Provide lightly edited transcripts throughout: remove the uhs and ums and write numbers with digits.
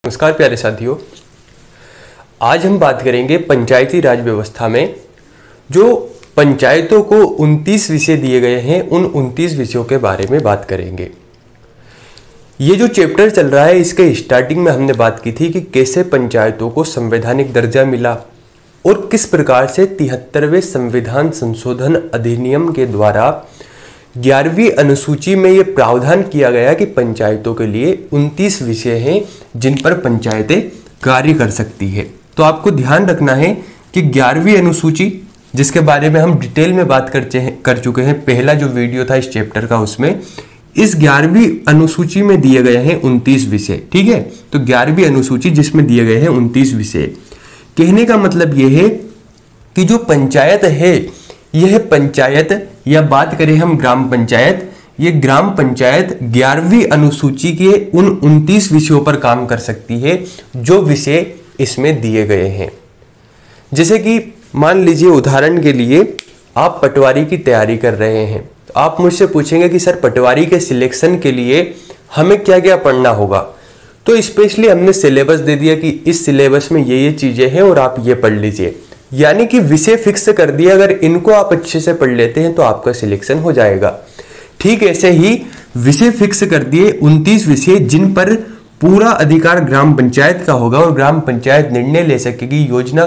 नमस्कार प्यारे साथियों, आज हम बात करेंगे पंचायती राज व्यवस्था में जो पंचायतों को 29 विषय दिए गए हैं, उन 29 विषयों के बारे में बात करेंगे। ये जो चैप्टर चल रहा है, इसके स्टार्टिंग में हमने बात की थी कि कैसे पंचायतों को संवैधानिक दर्जा मिला और किस प्रकार से 73वें संविधान संशोधन अधिनियम के द्वारा 11वीं अनुसूची में यह प्रावधान किया गया कि पंचायतों के लिए 29 विषय हैं जिन पर पंचायतें कार्य कर सकती है। तो आपको ध्यान रखना है कि 11वीं अनुसूची, जिसके बारे में हम डिटेल में बात कर चुके हैं, पहला जो वीडियो था इस चैप्टर का, उसमें इस 11वीं अनुसूची में दिए गए हैं 29 विषय। ठीक है, तो 11वीं अनुसूची जिसमें दिए गए हैं 29 विषय, कहने का मतलब यह है कि जो पंचायत है, यह पंचायत या बात करें हम ग्राम पंचायत, ये ग्राम पंचायत 11वीं अनुसूची के उन 29 विषयों पर काम कर सकती है जो विषय इसमें दिए गए हैं। जैसे कि मान लीजिए उदाहरण के लिए आप पटवारी की तैयारी कर रहे हैं, तो आप मुझसे पूछेंगे कि सर पटवारी के सिलेक्शन के लिए हमें क्या क्या पढ़ना होगा। तो स्पेशली हमने सिलेबस दे दिया कि इस सिलेबस में ये चीजें हैं और आप ये पढ़ लीजिए, यानी कि विषय फिक्स कर दिया। अगर इनको आप अच्छे से पढ़ लेते हैं तो आपका सिलेक्शन हो जाएगा। ठीक ऐसे ही विषय फिक्स कर दिए 29 विषय जिन पर पूरा अधिकार ग्राम पंचायत का होगा और ग्राम पंचायत निर्णय ले सकेगी, योजना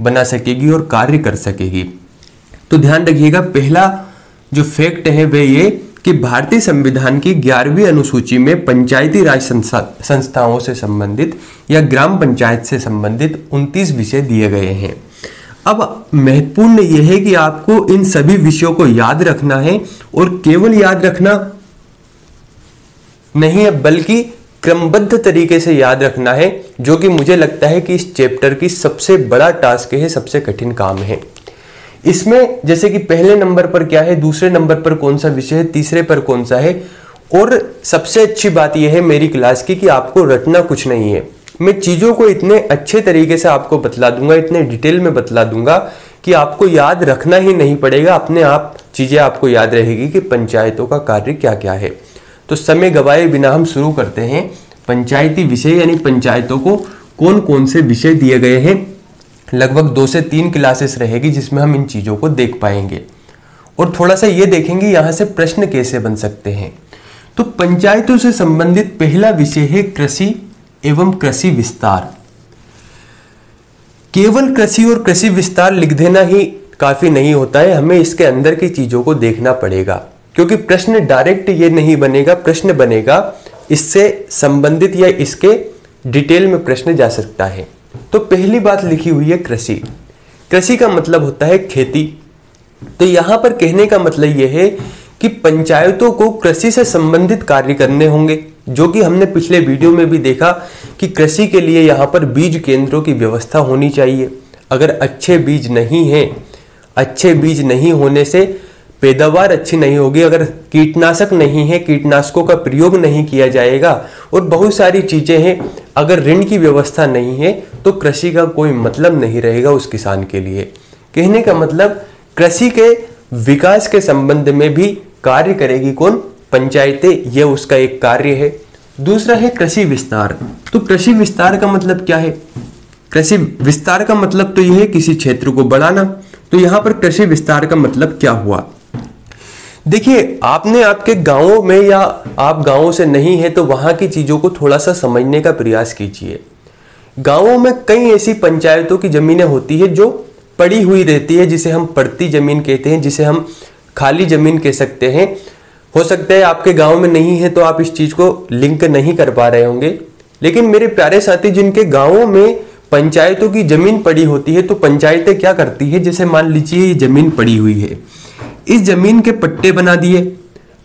बना सकेगी और कार्य कर सकेगी। तो ध्यान रखिएगा, पहला जो फैक्ट है वह ये कि भारतीय संविधान की 11वीं अनुसूची में पंचायती राज संस्थाओं से संबंधित या ग्राम पंचायत से संबंधित 29 विषय दिए गए हैं। अब महत्वपूर्ण यह है कि आपको इन सभी विषयों को याद रखना है और केवल याद रखना नहीं है बल्कि क्रमबद्ध तरीके से याद रखना है, जो कि मुझे लगता है कि इस चैप्टर की सबसे बड़ा टास्क है, सबसे कठिन काम है। इसमें जैसे कि पहले नंबर पर क्या है, दूसरे नंबर पर कौन सा विषय है, तीसरे पर कौन सा है, और सबसे अच्छी बात यह है मेरी क्लास की कि आपको रटना कुछ नहीं है। मैं चीजों को इतने अच्छे तरीके से आपको बतला दूंगा, इतने डिटेल में बतला दूंगा कि आपको याद रखना ही नहीं पड़ेगा, अपने आप चीजें आपको याद रहेगी कि पंचायतों का कार्य क्या क्या है। तो समय गवाए बिना हम शुरू करते हैं। पंचायती विषय यानी पंचायतों को कौन कौन से विषय दिए गए हैं। लगभग 2 से 3 क्लासेस रहेगी जिसमें हम इन चीजों को देख पाएंगे और थोड़ा सा ये देखेंगे यहां से प्रश्न कैसे बन सकते हैं। तो पंचायतों से संबंधित पहला विषय है कृषि एवं कृषि विस्तार। केवल कृषि और कृषि विस्तार लिख देना ही काफी नहीं होता है, हमें इसके अंदर की चीजों को देखना पड़ेगा, क्योंकि प्रश्न डायरेक्ट ये नहीं बनेगा, प्रश्न बनेगा इससे संबंधित या इसके डिटेल में प्रश्न जा सकता है। तो पहली बात लिखी हुई है कृषि। कृषि का मतलब होता है खेती। तो यहां पर कहने का मतलब यह है कि पंचायतों को कृषि से संबंधित कार्य करने होंगे, जो कि हमने पिछले वीडियो में भी देखा कि कृषि के लिए यहाँ पर बीज केंद्रों की व्यवस्था होनी चाहिए। अगर अच्छे बीज नहीं है, अच्छे बीज नहीं होने से पैदावार अच्छी नहीं होगी। अगर कीटनाशक नहीं है, कीटनाशकों का प्रयोग नहीं किया जाएगा और बहुत सारी चीजें हैं, अगर ऋण की व्यवस्था नहीं है तो कृषि का कोई मतलब नहीं रहेगा उस किसान के लिए। कहने का मतलब कृषि के विकास के संबंध में भी कार्य करेगी कौन? पंचायतें, यह उसका एक कार्य है। दूसरा है कृषि विस्तार। तो कृषि विस्तार का मतलब क्या है? कृषि विस्तार का मतलब तो यह है किसी क्षेत्र को बढ़ाना। तो यहां पर कृषि विस्तार का मतलब क्या हुआ? देखिए, आपने आपके गांवों में या आप गांवों से नहीं है तो वहां की चीजों को थोड़ा सा समझने का प्रयास कीजिए। गांवों में कई ऐसी पंचायतों की जमीनें होती है जो पड़ी हुई रहती है, जिसे हम पड़ती जमीन कहते हैं, जिसे हम खाली जमीन कह सकते हैं। हो सकता है आपके गांव में नहीं है तो आप इस चीज को लिंक नहीं कर पा रहे होंगे, लेकिन मेरे प्यारे साथी, जिनके गांवों में पंचायतों की जमीन पड़ी होती है तो पंचायतें क्या करती है, जैसे मान लीजिए ये जमीन पड़ी हुई है, इस जमीन के पट्टे बना दिए।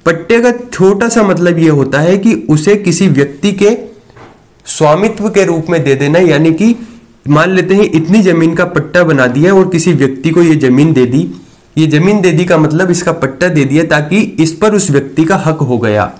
पट्टे का छोटा सा मतलब यह होता है कि उसे किसी व्यक्ति के स्वामित्व के रूप में दे देना, यानी कि मान लेते हैं इतनी जमीन का पट्टा बना दिया और किसी व्यक्ति को यह जमीन दे दी। ये जमीन दे दी का मतलब इसका पट्टा दे दिया ताकि इस पर उस व्यक्ति का हक हो गया।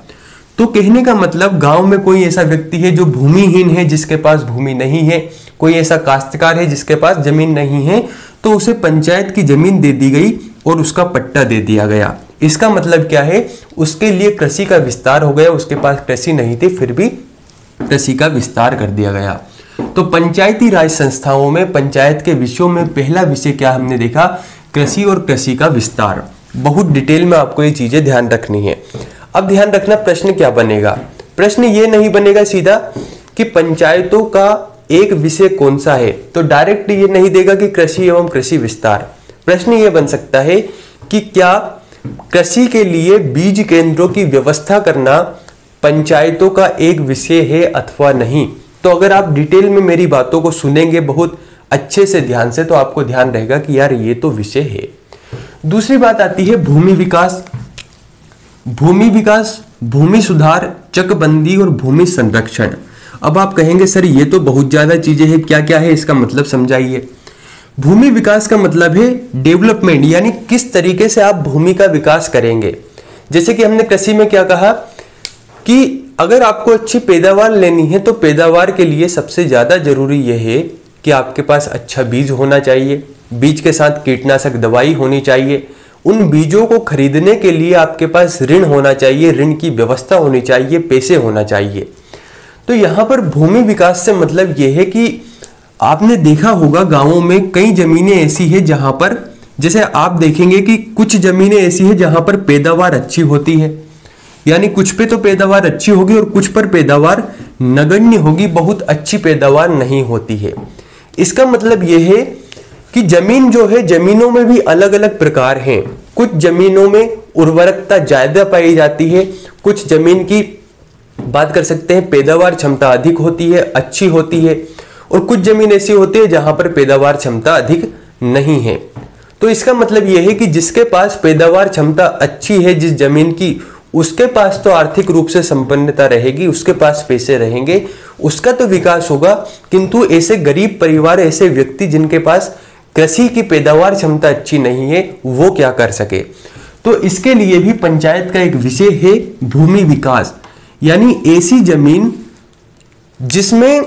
तो कहने का मतलब गांव में कोई ऐसा व्यक्ति है जो भूमिहीन है, जिसके पास भूमि नहीं है, कोई ऐसा काश्तकार है जिसके पास जमीन नहीं है, तो उसे पंचायत की जमीन दे दी गई और उसका पट्टा दे दिया गया। इसका मतलब क्या है? उसके लिए कृषि का विस्तार हो गया। उसके पास कृषि नहीं थी, फिर भी कृषि का विस्तार कर दिया गया। तो पंचायती राज संस्थाओं में पंचायत के विषयों में पहला विषय क्या हमने देखा, कृषि और कृषि का विस्तार। बहुत डिटेल में आपको ये चीजें ध्यान रखनी है। अब ध्यान रखना प्रश्न क्या बनेगा, प्रश्न ये नहीं बनेगा सीधा कि पंचायतों का एक विषय कौन सा है, तो डायरेक्ट ये नहीं देगा कि कृषि एवं कृषि विस्तार। प्रश्न ये बन सकता है कि क्या कृषि के लिए बीज केंद्रों की व्यवस्था करना पंचायतों का एक विषय है अथवा नहीं। तो अगर आप डिटेल में मेरी बातों को सुनेंगे बहुत अच्छे से ध्यान से, तो आपको ध्यान रहेगा कि यार ये तो विषय है। दूसरी बात आती है भूमि विकास। भूमि विकास, भूमि सुधार, चकबंदी और भूमि संरक्षण। अब आप कहेंगे सर ये तो बहुत ज्यादा चीजें हैं, क्या क्या है इसका मतलब समझाइए। भूमि विकास का मतलब है डेवलपमेंट, यानी किस तरीके से आप भूमि का विकास करेंगे। जैसे कि हमने कृषि में क्या कहा कि अगर आपको अच्छी पैदावार लेनी है तो पैदावार के लिए सबसे ज्यादा जरूरी यह है कि आपके पास अच्छा बीज होना चाहिए, बीज के साथ कीटनाशक दवाई होनी चाहिए, उन बीजों को खरीदने के लिए आपके पास ऋण होना चाहिए, ऋण की व्यवस्था होनी चाहिए, पैसे होना चाहिए। तो यहां पर भूमि विकास से मतलब यह है कि आपने देखा होगा गांवों में कई जमीनें ऐसी है जहां पर, जैसे आप देखेंगे कि कुछ जमीनें ऐसी है जहां पर पैदावार अच्छी होती है, यानी कुछ पे तो पैदावार अच्छी होगी और कुछ पर पैदावार नगण्य होगी, बहुत अच्छी पैदावार नहीं होती है। इसका मतलब यह है कि जमीन जो है, जमीनों में भी अलग अलग प्रकार हैं। कुछ जमीनों में उर्वरकता ज्यादा पाई जाती है, कुछ जमीन की बात कर सकते हैं पैदावार क्षमता अधिक होती है, अच्छी होती है, और कुछ जमीन ऐसी होती है जहां पर पैदावार क्षमता अधिक नहीं है। तो इसका मतलब यह है कि जिसके पास पैदावार क्षमता अच्छी है जिस जमीन की, उसके पास तो आर्थिक रूप से संपन्नता रहेगी, उसके पास पैसे रहेंगे, उसका तो विकास होगा। किंतु ऐसे गरीब परिवार, ऐसे व्यक्ति जिनके पास कृषि की पैदावार क्षमता अच्छी नहीं है, वो क्या कर सके। तो इसके लिए भी पंचायत का एक विषय है भूमि विकास, यानी ऐसी जमीन जिसमें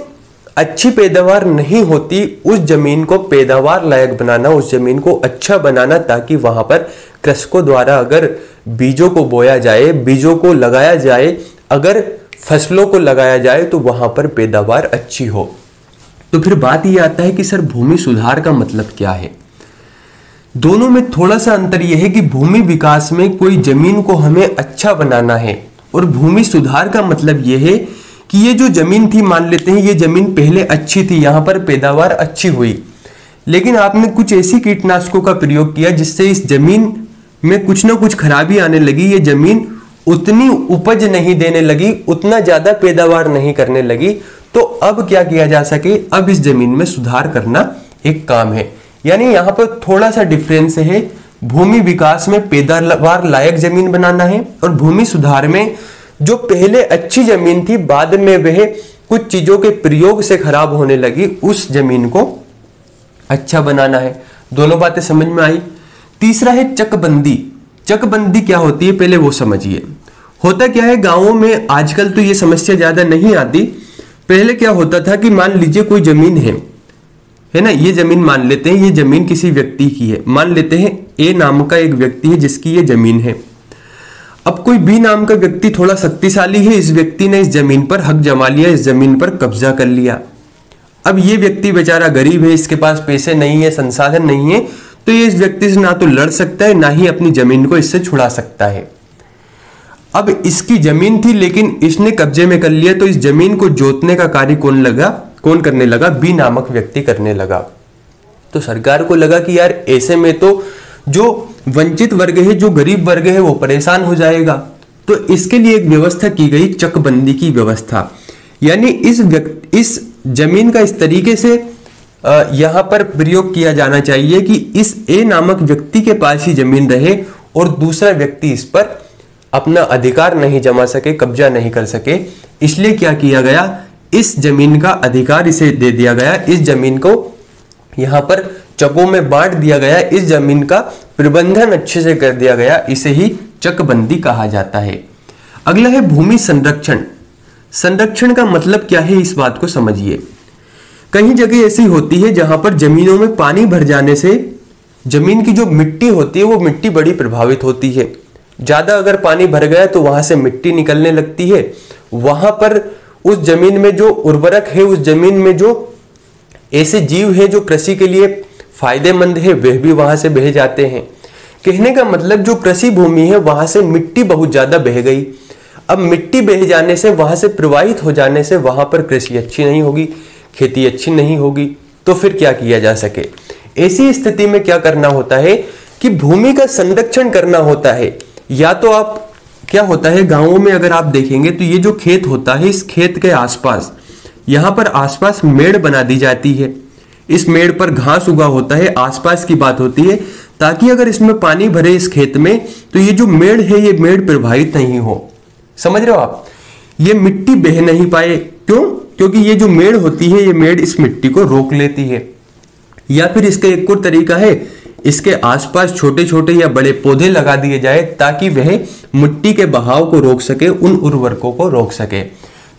अच्छी पैदावार नहीं होती, उस जमीन को पैदावार लायक बनाना, उस जमीन को अच्छा बनाना, ताकि वहां पर कृषकों द्वारा अगर बीजों को बोया जाए, बीजों को लगाया जाए, अगर फसलों को लगाया जाए तो वहां पर पैदावार अच्छी हो। तो फिर बात यह आता है कि सर भूमि सुधार का मतलब क्या है। दोनों में थोड़ा सा अंतर यह है कि भूमि विकास में कोई जमीन को हमें अच्छा बनाना है, और भूमि सुधार का मतलब यह है कि ये जो जमीन थी, मान लेते हैं ये जमीन पहले अच्छी थी, यहां पर पैदावार अच्छी हुई, लेकिन आपने कुछ ऐसी कीटनाशकों का प्रयोग किया जिससे इस जमीन में कुछ ना कुछ खराबी आने लगी, ये जमीन उतनी उपज नहीं देने लगी, उतना ज्यादा पैदावार नहीं करने लगी। तो अब क्या किया जा सके, अब इस जमीन में सुधार करना एक काम है। यानी यहां पर थोड़ा सा डिफरेंस है, भूमि विकास में पैदावार लायक जमीन बनाना है, और भूमि सुधार में जो पहले अच्छी जमीन थी बाद में वह कुछ चीजों के प्रयोग से खराब होने लगी, उस जमीन को अच्छा बनाना है। दोनों बातें समझ में आई। तीसरा है चकबंदी। चकबंदी क्या होती है पहले वो समझिए। होता क्या है, गांवों में आजकल तो ये समस्या ज्यादा नहीं आती, पहले क्या होता था कि मान लीजिए कोई जमीन है ना, ये जमीन मान लेते हैं, ये जमीन किसी व्यक्ति की है, मान लेते हैं ए नाम का एक व्यक्ति है जिसकी ये जमीन है। अब कोई बी नाम का व्यक्ति थोड़ा शक्तिशाली है, इस व्यक्ति ने इस जमीन पर हक जमा लिया, इस जमीन पर कब्जा कर लिया। अब ये व्यक्ति बेचारा गरीब है, इसके पास पैसे नहीं है, संसाधन नहीं है, तो ये इस व्यक्ति से ना तो लड़ सकता है, ना ही अपनी जमीन को इससे छुड़ा सकता है। अब इसकी जमीन थी लेकिन इसने कब्जे में कर लिया, तो इस जमीन को जोतने का कार्य कौन करने लगा, बी नामक व्यक्ति करने लगा। तो सरकार को लगा कि यार ऐसे में तो जो वंचित वर्ग है, जो गरीब वर्ग है, वो परेशान हो जाएगा। तो इसके लिए एक व्यवस्था की गई, चकबंदी की व्यवस्था। यानी इस जमीन का इस तरीके से यहां पर प्रयोग किया जाना चाहिए कि इस ए नामक व्यक्ति के पास ही जमीन रहे और दूसरा व्यक्ति इस पर अपना अधिकार नहीं जमा सके, कब्जा नहीं कर सके। इसलिए क्या किया गया, इस जमीन का अधिकार इसे दे दिया गया, इस जमीन को यहां पर चकों में बांट दिया गया, इस जमीन का प्रबंधन अच्छे से कर दिया गया, इसे ही चकबंदी कहा जाता है। अगला है भूमि संरक्षण। संरक्षण का मतलब क्या है, इस बात को समझिए। कई जगह ऐसी होती है जहां पर जमीनों में पानी भर जाने से जमीन की जो मिट्टी होती है वो मिट्टी बड़ी प्रभावित होती है। ज्यादा अगर पानी भर गया तो वहां से मिट्टी निकलने लगती है, वहां पर उस जमीन में जो उर्वरक है, उस जमीन में जो ऐसे जीव है जो कृषि के लिए फायदेमंद है, वह भी वहां से बह जाते हैं। कहने का मतलब जो कृषि भूमि है वहां से मिट्टी बहुत ज्यादा बह गई। अब मिट्टी बह जाने से, वहां से प्रवाहित हो जाने से वहां पर कृषि अच्छी नहीं होगी, खेती अच्छी नहीं होगी, तो फिर क्या किया जा सके। ऐसी स्थिति में क्या करना होता है कि भूमि का संरक्षण करना होता है। या तो आप, क्या होता है गांवों में अगर आप देखेंगे तो ये जो खेत होता है, इस खेत के आसपास, यहां पर आसपास मेड़ बना दी जाती है। इस मेड़ पर घास उगा होता है, आसपास की बात होती है, ताकि अगर इसमें पानी भरे इस खेत में तो ये जो मेड़ है ये मेड़ प्रभावित नहीं हो। समझ रहे हो आप, ये मिट्टी बह नहीं पाए। क्यों? क्योंकि ये जो मेड़ होती है, ये मेड़ इस मिट्टी को रोक लेती है। या फिर इसका एक और तरीका है, इसके आसपास छोटे छोटे या बड़े पौधे लगा दिए जाए ताकि वह मिट्टी के बहाव को रोक सके, उन उर्वरकों को रोक सके।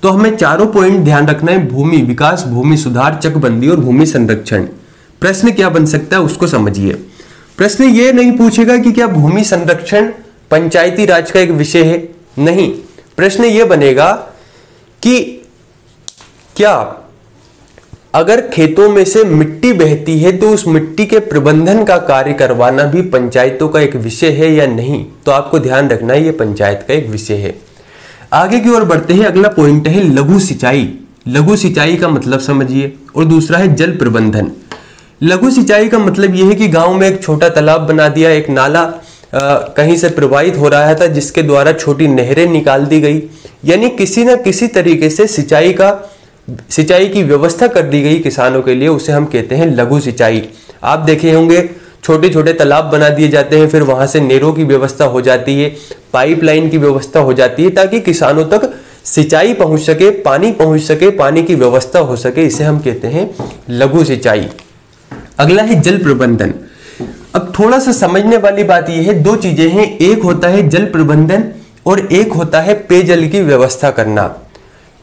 तो हमें चारों पॉइंट ध्यान रखना है, भूमि विकास, भूमि सुधार, चकबंदी और भूमि संरक्षण। प्रश्न क्या बन सकता है उसको समझिए। प्रश्न ये नहीं पूछेगा कि क्या भूमि संरक्षण पंचायती राज का एक विषय है, नहीं। प्रश्न ये बनेगा कि क्या अगर खेतों में से मिट्टी बहती है तो उस मिट्टी के प्रबंधन का कार्य करवाना भी पंचायतों का एक विषय है या नहीं। तो आपको ध्यान रखना है ये पंचायत का एक विषय है। आगे की ओर बढ़ते हैं, अगला पॉइंट है लघु सिंचाई। लघु सिंचाई का मतलब समझिए, और दूसरा है जल प्रबंधन। लघु सिंचाई का मतलब यह है कि गांव में एक छोटा तालाब बना दिया, एक नाला कहीं से प्रवाहित हो रहा था जिसके द्वारा छोटी नहरें निकाल दी गई, यानी किसी न किसी तरीके से सिंचाई की व्यवस्था कर दी गई किसानों के लिए, उसे हम कहते हैं लघु सिंचाई। आप देखे होंगे छोटे छोटे तालाब बना दिए जाते हैं, फिर वहां से नहरों की व्यवस्था हो जाती है, पाइपलाइन की व्यवस्था हो जाती है ताकि किसानों तक सिंचाई पहुंच सके, पानी पहुंच सके, पानी की व्यवस्था हो सके, इसे हम कहते हैं लघु सिंचाई। अगला है जल प्रबंधन। अब थोड़ा सा समझने वाली बात यह है, दो चीजें हैं, एक होता है जल प्रबंधन और एक होता है पेयजल की व्यवस्था करना।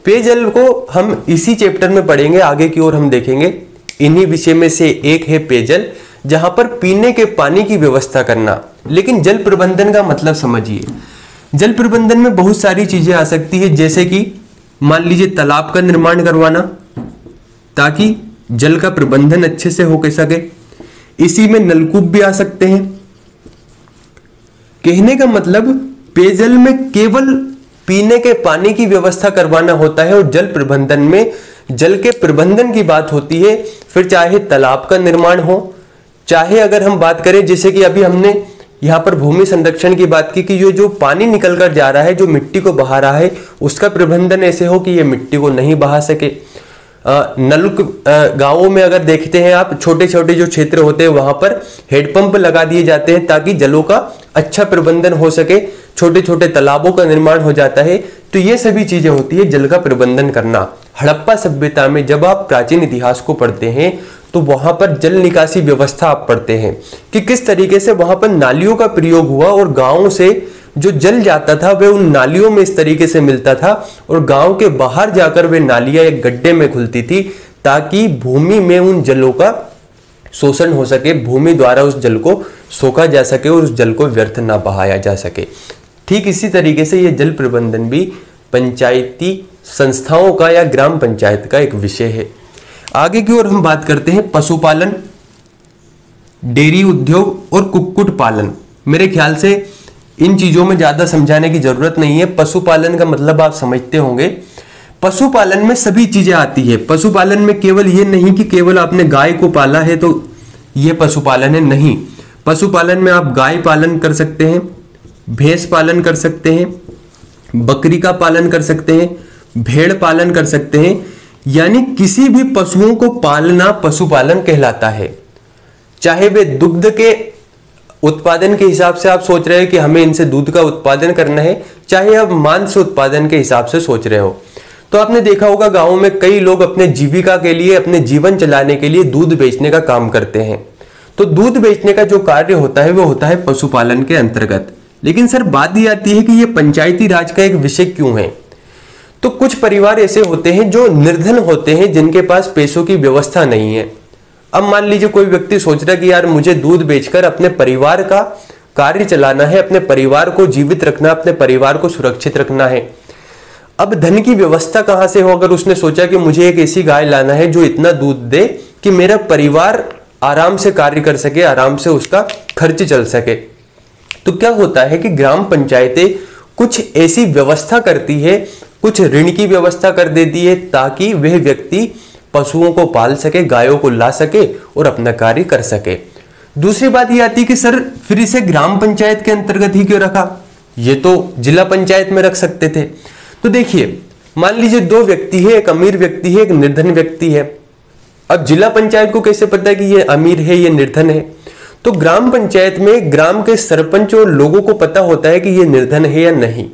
पेयजल को हम इसी चैप्टर में पढ़ेंगे, आगे की ओर हम देखेंगे। इन्हीं विषय में से एक है पेयजल, जहां पर पीने के पानी की व्यवस्था करना। लेकिन जल प्रबंधन का मतलब समझिए। जल प्रबंधन में बहुत सारी चीजें आ सकती है, जैसे कि मान लीजिए तालाब का निर्माण करवाना ताकि जल का प्रबंधन अच्छे से हो सके। इसी में नलकूप भी आ सकते हैं। कहने का मतलब पेयजल में केवल पीने के पानी की व्यवस्था करवाना होता है, और जल प्रबंधन में जल के प्रबंधन की बात होती है। फिर चाहे तालाब का निर्माण हो, चाहे अगर हम बात करें जैसे कि अभी हमने यहाँ पर भूमि संरक्षण की बात की कि ये जो पानी निकल कर जा रहा है, जो मिट्टी को बहा रहा है, उसका प्रबंधन ऐसे हो कि ये मिट्टी को नहीं बहा सके। गांवों में अगर देखते हैं आप, छोटे छोटे जो क्षेत्र होते हैं वहां पर हेडपंप लगा दिए जाते हैं ताकि जलों का अच्छा प्रबंधन हो सके। छोटे छोटे तालाबों का निर्माण हो जाता है। तो ये सभी चीजें होती है जल का प्रबंधन करना। हड़प्पा सभ्यता में जब आप प्राचीन इतिहास को पढ़ते हैं तो वहां पर जल निकासी व्यवस्था आप पढ़ते हैं कि किस तरीके से वहां पर नालियों का प्रयोग हुआ, और गांव से जो जल जाता था वह उन नालियों में इस तरीके से मिलता था, और गांव के बाहर जाकर वे नालियां एक गड्ढे में खुलती थी ताकि भूमि में उन जलों का शोषण हो सके, भूमि द्वारा उस जल को सोखा जा सके और उस जल को व्यर्थ ना बहाया जा सके। ठीक इसी तरीके से ये जल प्रबंधन भी पंचायती संस्थाओं का या ग्राम पंचायत का एक विषय है। आगे की ओर हम बात करते हैं पशुपालन, डेयरी उद्योग और कुक्कुट पालन। मेरे ख्याल से इन चीजों में ज्यादा समझाने की जरूरत नहीं है। पशुपालन का मतलब आप समझते होंगे। पशुपालन में सभी चीजें आती है। पशुपालन में केवल ये नहीं कि केवल आपने गाय को पाला है तो ये पशुपालन है, नहीं। पशुपालन में आप गाय पालन कर सकते हैं, भैंस पालन कर सकते हैं, बकरी का पालन कर सकते हैं, भेड़ पालन कर सकते हैं, यानी किसी भी पशुओं को पालना पशुपालन कहलाता है। चाहे वे दुग्ध के उत्पादन के हिसाब से आप सोच रहे हो कि हमें इनसे दूध का उत्पादन करना है, चाहे आप मांस उत्पादन के हिसाब से सोच रहे हो। तो आपने देखा होगा गांवों में कई लोग अपने जीविका के लिए, अपने जीवन चलाने के लिए दूध बेचने का काम करते हैं। तो दूध बेचने का जो कार्य होता है वो होता है पशुपालन के अंतर्गत। लेकिन सर बात ये आती है कि ये पंचायती राज का एक विषय क्यों है? तो कुछ परिवार ऐसे होते हैं जो निर्धन होते हैं, जिनके पास पैसों की व्यवस्था नहीं है। अब मान लीजिए कोई व्यक्ति सोच रहा है कि यार मुझे दूध बेचकर अपने परिवार का कार्य चलाना है, अपने परिवार को जीवित रखना, अपने परिवार को सुरक्षित रखना है। अब धन की व्यवस्था कहां से हो? अगर उसने सोचा कि मुझे एक ऐसी गाय लाना है जो इतना दूध दे कि मेरा परिवार आराम से कार्य कर सके, आराम से उसका खर्च चल सके, तो क्या होता है कि ग्राम पंचायतें कुछ ऐसी व्यवस्था करती है, कुछ ऋण की व्यवस्था कर देती है ताकि वह व्यक्ति पशुओं को पाल सके, गायों को ला सके और अपना कार्य कर सके। दूसरी बात यह आती है कि सर फिर इसे ग्राम पंचायत के अंतर्गत ही क्यों रखा? ये तो जिला पंचायत में रख सकते थे। तो देखिए, मान लीजिए दो व्यक्ति है, एक अमीर व्यक्ति है, एक निर्धन व्यक्ति है। अब जिला पंचायत को कैसे पता है कि ये अमीर है, ये निर्धन है? तो ग्राम पंचायत में ग्राम के सरपंच और लोगों को पता होता है कि ये निर्धन है या नहीं।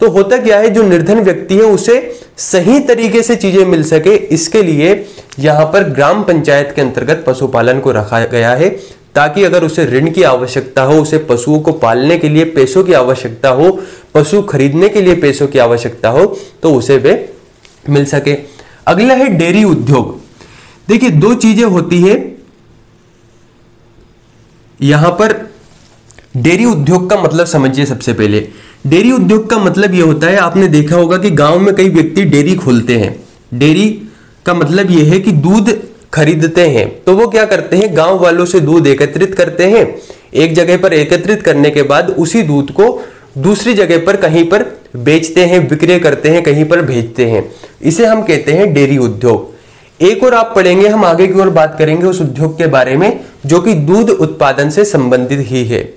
तो होता क्या है, जो निर्धन व्यक्ति है उसे सही तरीके से चीजें मिल सके, इसके लिए यहां पर ग्राम पंचायत के अंतर्गत पशुपालन को रखा गया है, ताकि अगर उसे ऋण की आवश्यकता हो, उसे पशुओं को पालने के लिए पैसों की आवश्यकता हो, पशु खरीदने के लिए पैसों की आवश्यकता हो, तो उसे वे मिल सके। अगला है डेयरी उद्योग। देखिए, दो चीजें होती है यहां पर। डेयरी उद्योग का मतलब समझिए। सबसे पहले डेयरी उद्योग का मतलब यह होता है, आपने देखा होगा कि गांव में कई व्यक्ति डेयरी खोलते हैं। डेयरी का मतलब यह है कि दूध खरीदते हैं, तो वो क्या करते हैं, गांव वालों से दूध एकत्रित करते हैं। एक जगह पर एकत्रित करने के बाद उसी दूध को दूसरी जगह पर कहीं पर बेचते हैं, विक्रय करते हैं, कहीं पर भेजते हैं। इसे हम कहते हैं डेयरी उद्योग। एक और आप पढ़ेंगे, हम आगे की ओर बात करेंगे उस उद्योग के बारे में जो कि दूध उत्पादन से संबंधित ही है,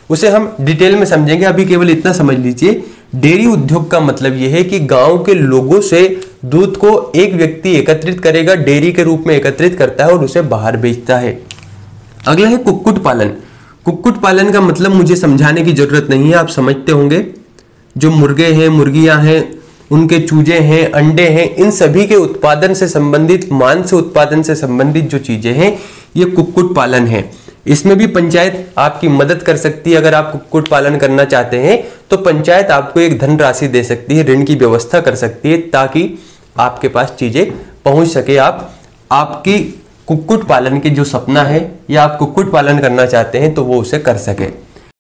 उसे हम डिटेल में समझेंगे। अभी केवल इतना समझ लीजिए, डेयरी उद्योग का मतलब यह है कि गांव के लोगों से दूध को एक व्यक्ति एकत्रित करेगा, डेयरी के रूप में एकत्रित करता है और उसे बाहर बेचता है। अगला है कुक्कुट पालन। कुक्कुट पालन का मतलब मुझे समझाने की जरूरत नहीं है, आप समझते होंगे। जो मुर्गे हैं, मुर्गियां हैं, उनके चूजे हैं, अंडे हैं, इन सभी के उत्पादन से संबंधित, मांस उत्पादन से संबंधित जो चीजें हैं, ये कुक्कुट पालन है। इसमें भी पंचायत आपकी मदद कर सकती है। अगर आप कुक्कुट पालन करना चाहते हैं तो पंचायत आपको एक धनराशि दे सकती है, ऋण की व्यवस्था कर सकती है, ताकि आपके पास चीजें पहुंच सके, आप आपकी कुक्कुट पालन के जो सपना है या आप कुक्कुट पालन करना चाहते हैं तो वो उसे कर सके।